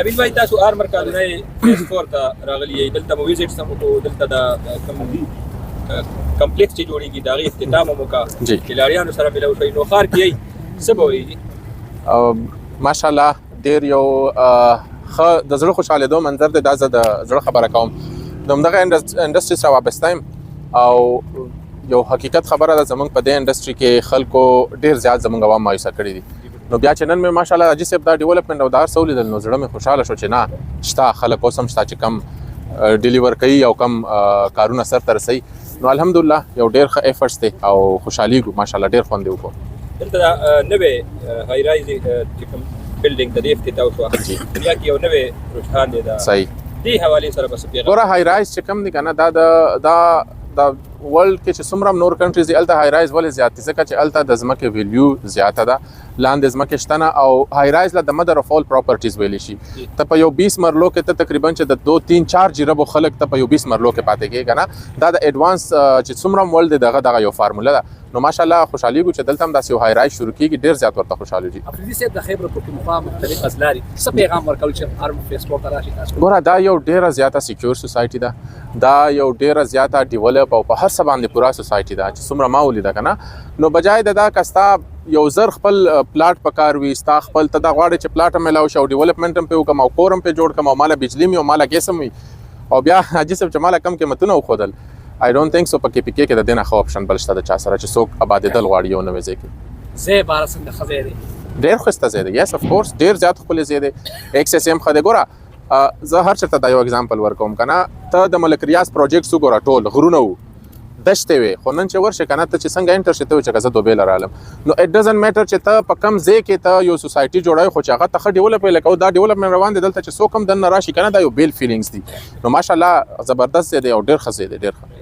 نبیل بھائی تاسو ارمر کالونی سپورٹ راغلی دلته مو ویزټ سم کو دلته دا کمپلکس چې جوړیږي دا غي افتتاح مو کا کلاریانو سره ملو شي نو خار کی سبوي ماشاءالله ډیر یو خ د زړه خوشاله دوه منظر د زړه خبره کوم دغه انډستری سره وابسته او یو حقیقت خبره ده زمونږ په دې انډستری کې خلکو ډیر زیات زمونږ عوام مایوسه کړي دي نو بیا چې نن مې ماشاءالله حاجي صاحب دا ډیولپمنټ او دا هر څه ولیدل نو زړه مې خوشحاله شو چې نه شته خلک اوس هم شته چې کم ډیلیور کوي او کم کارونه سرته رسوي نو الحمدلله یو ډیر ښه ایفرټس دی او خوشحالېږو ماشاءالله ډیر خوند یې وکړو دلته نوې های رائز چې کوم بلډنګ د دې افتتاح وشوه دنیا کې یو نوې رجحان دی دا صحیح دې حوالې سره بس پیغام ګوره های رائز چې کوم دی که نه دا ورلډ کې چې څومره نور کنټریز دي هلته های رائز ولې زیات دي ځکه چې هلته د ځمکې ویلیو زیاته ده لاندې ځمکې شته نه او های رائز له د مدر اف اول پراپرټیز ویلی شي ته په یو 20 مرلو کې ته تقریبا چې د 2-3-4 جربو خلک ته په یو 20 مرلو کې پاتې کېږي که نه دا د ایډوانس چې څومره ورلډ دی دغه یو فارموله ده نو ماشاءالله خوشحالېږو چې دلته هم داسې یو های رائز شروع کېږي ډېر زیات ورته خوشحاله دي افریدي صاحب د خیبر پښتونخوا مختلف اضلاع څه پیغام ورکول چې ارمر سپورټ ته راشي تاسو ګوره دا یو ډېره زیاته سیکیور سوسایټي ده دا یو ډېره زیاته ډیولپ او په هر څه باندې پوره سوسایټي ده چې څومره ما ولیده که نه نو بجای د دا که ستا یو زر خپل پلاټ په کار وي ستا خپل ته دا غواړې چې پلاټ هم میلاو شي او ډیولپمنټ هم پرې وکړم او کور هم پرې جوړ کړم او ماله بجلي مې او ماله ګیس هم وي او بیا حاجي صاحب چې ماله کم قیمتونه وښودل I don't think so په کې کې د دې نه ښه اپشن بل شته د چا سره چې څوک ابادېدل غواړي یو نوې ځای کې ځای باره څنګه ښه ځای دی ډېر ښایسته ځای دی یس افکورس ډېر زیات ښکلی ځای دی ایکسس هم ښه دی ګوره زه هر چېرته دا یو اګزامپل ورکوم که نه ته د ملک ریاض پروجیکټس وګوره ټول غرونه وو دشتې وې خو نن چې ورشې که نه ته چې څنګه انټر شې ته وایې چې که زه دوبۍ له رالم نو اټ ډزنټ میټر چې ته په کم ځای کې ته یو سوسایټي جوړوې خو چې هغه ته ښه ډیولپ وي لکه دا ډیولپمنټ روان دی دلته چې څوک هم دننه راشي که نه دا یو بیل فیلینګس دي نو ماشاءالله زبردست ځای دی او ډېر ښه ځای دی ډېر ښه